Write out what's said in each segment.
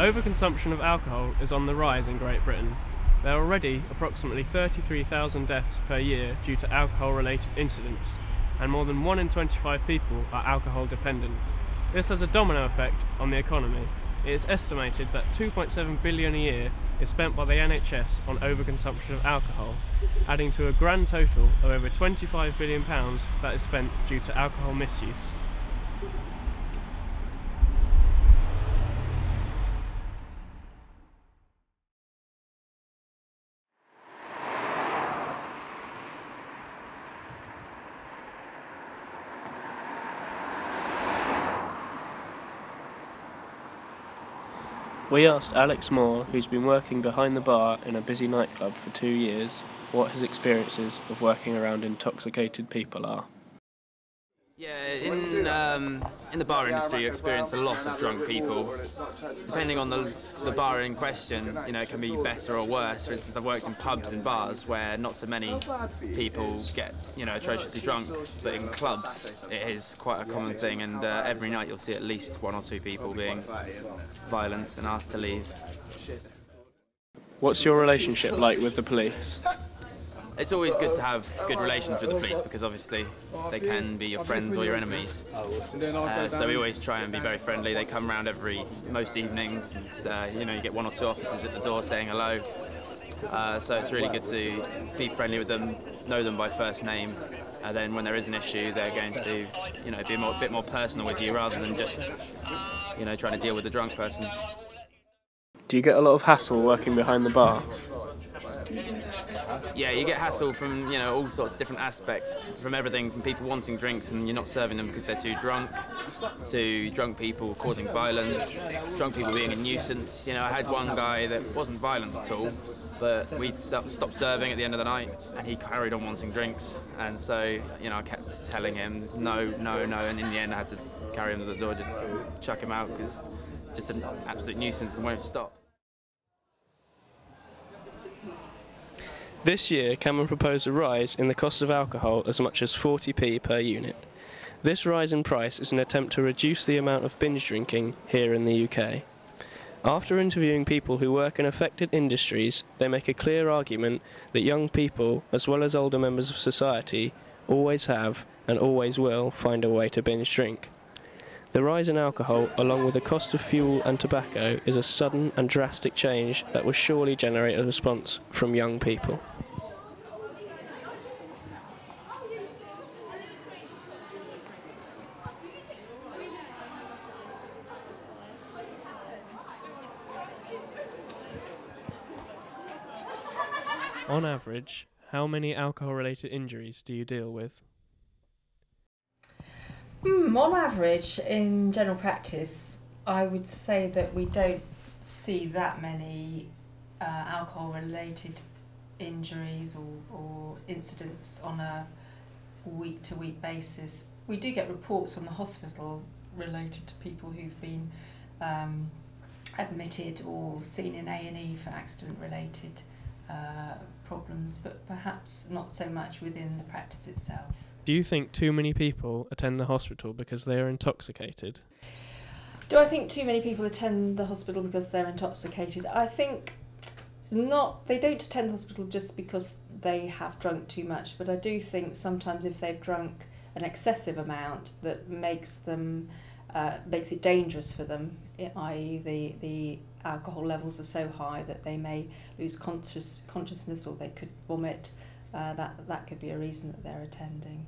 Overconsumption of alcohol is on the rise in Great Britain. There are already approximately 33,000 deaths per year due to alcohol-related incidents, and more than 1 in 25 people are alcohol dependent. This has a domino effect on the economy. It is estimated that 2.7 billion a year is spent by the NHS on overconsumption of alcohol, adding to a grand total of over £25 billion that is spent due to alcohol misuse. We asked Alex Moore, who's been working behind the bar in a busy nightclub for 2 years, what his experiences of working around intoxicated people are. Yeah, in the bar industry you experience a lot of drunk people. Depending on the bar in question, you know, it can be better or worse. For instance, I've worked in pubs and bars where not so many people get, you know, atrociously drunk, but in clubs it is quite a common thing, and every night you'll see at least 1 or 2 people being violent and asked to leave. What's your relationship like with the police? It's always good to have good relations with the police because obviously they can be your friends or your enemies. So we always try and be very friendly. They come around most evenings, and you know, you get 1 or 2 officers at the door saying hello. So it's really good to be friendly with them, know them by first name, and then when there is an issue, they're going to, you know, be a bit more personal with you rather than just, you know, trying to deal with the drunk person. Do you get a lot of hassle working behind the bar? Yeah, you get hassle from, you know, all sorts of different aspects, from everything from people wanting drinks and you're not serving them because they're too drunk, to drunk people causing violence, drunk people being a nuisance. You know, I had one guy that wasn't violent at all, but we'd stopped serving at the end of the night and he carried on wanting drinks, and so, you know, I kept telling him no, no, no, and in the end I had to carry him to the door, just chuck him out because just an absolute nuisance and won't stop. This year, Cameron proposed a rise in the cost of alcohol as much as 40p per unit. This rise in price is an attempt to reduce the amount of binge drinking here in the UK. After interviewing people who work in affected industries, they make a clear argument that young people, as well as older members of society, always have and always will find a way to binge drink. The rise in alcohol, along with the cost of fuel and tobacco, is a sudden and drastic change that will surely generate a response from young people. On average, how many alcohol-related injuries do you deal with? On average, in general practice, I would say that we don't see that many alcohol-related injuries or incidents on a week-to-week basis. We do get reports from the hospital related to people who've been admitted or seen in A&E for accident-related problems, but perhaps not so much within the practice itself. Do you think too many people attend the hospital because they are intoxicated? Do I think too many people attend the hospital because they're intoxicated? I think not. They don't attend the hospital just because they have drunk too much, but I do think sometimes if they've drunk an excessive amount that makes it dangerous for them, i.e. the alcohol levels are so high that they may lose consciousness or they could vomit. That could be a reason that they're attending.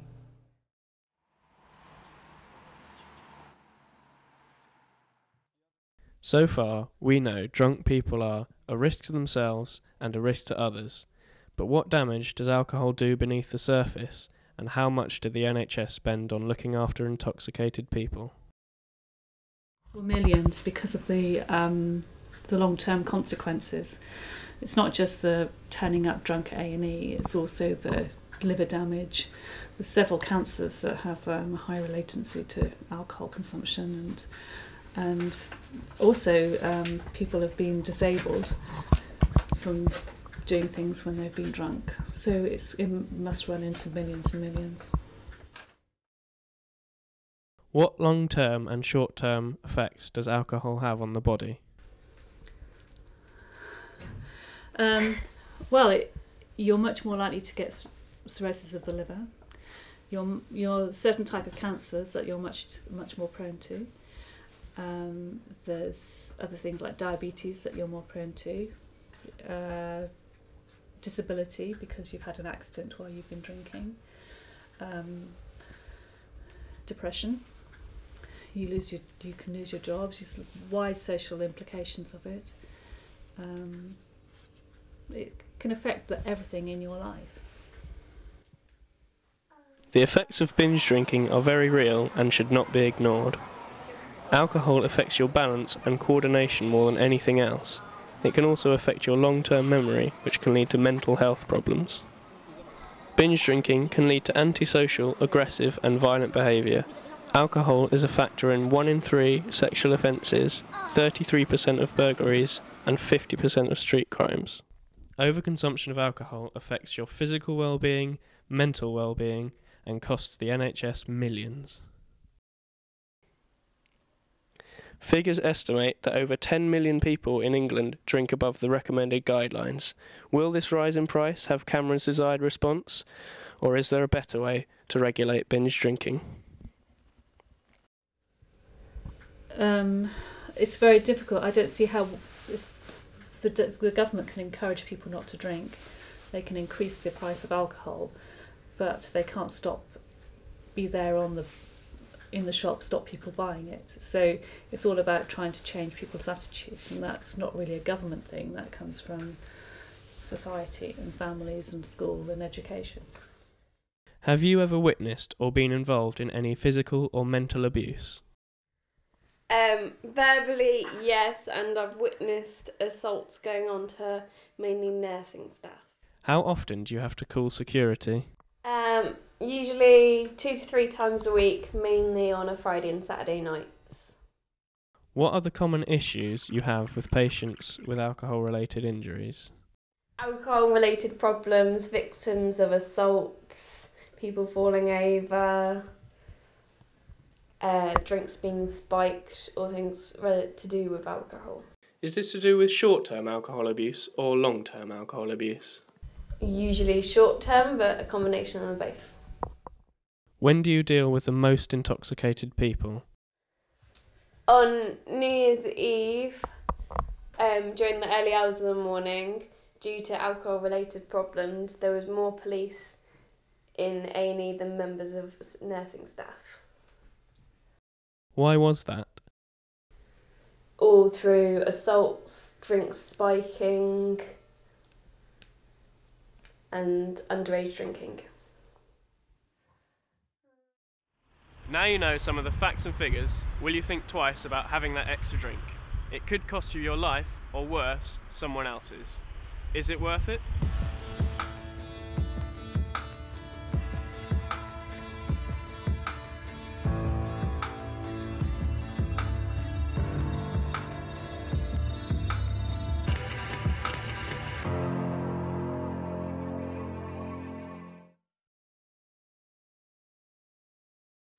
So far, we know drunk people are a risk to themselves and a risk to others. But what damage does alcohol do beneath the surface, and how much did the NHS spend on looking after intoxicated people? Well, millions, because of the long-term consequences. It's not just the turning up drunk at A&E, it's also the liver damage. There's several cancers that have a higher latency to alcohol consumption, and also people have been disabled from doing things when they've been drunk. So it must run into millions and millions. What long-term and short-term effects does alcohol have on the body? Well, you're much more likely to get cirrhosis of the liver. You're certain type of cancers that you're much more prone to. There's other things like diabetes that you're more prone to. Disability because you've had an accident while you've been drinking. Depression. You can lose your jobs. There's wide social implications of it. It can affect everything in your life. The effects of binge drinking are very real and should not be ignored. Alcohol affects your balance and coordination more than anything else. It can also affect your long-term memory, which can lead to mental health problems. Binge drinking can lead to antisocial, aggressive and violent behaviour. Alcohol is a factor in 1 in 3 sexual offences, 33% of burglaries and 50% of street crimes. Overconsumption of alcohol affects your physical well-being, mental well-being and costs the NHS millions. Figures estimate that over 10 million people in England drink above the recommended guidelines. Will this rise in price have Cameron's desired response, or is there a better way to regulate binge drinking? It's very difficult. I don't see how the government can encourage people not to drink. They can increase the price of alcohol, but they can't be there in the shop, stop people buying it. So it's all about trying to change people's attitudes, and that's not really a government thing. That comes from society and families and school and education. Have you ever witnessed or been involved in any physical or mental abuse? Verbally, yes, and I've witnessed assaults going on to mainly nursing staff. How often do you have to call security? Usually 2 to 3 times a week, mainly on a Friday and Saturday nights. What are the common issues you have with patients with alcohol-related injuries? Alcohol-related problems, victims of assaults, people falling over, drinks being spiked, or things to do with alcohol. Is this to do with short-term alcohol abuse or long-term alcohol abuse? Usually short-term, but a combination of both. When do you deal with the most intoxicated people? On New Year's Eve, during the early hours of the morning, due to alcohol-related problems, there was more police in A&E than members of nursing staff. Why was that? All through assaults, drinks spiking, and underage drinking. Now you know some of the facts and figures, will you think twice about having that extra drink? It could cost you your life, or worse, someone else's. Is it worth it?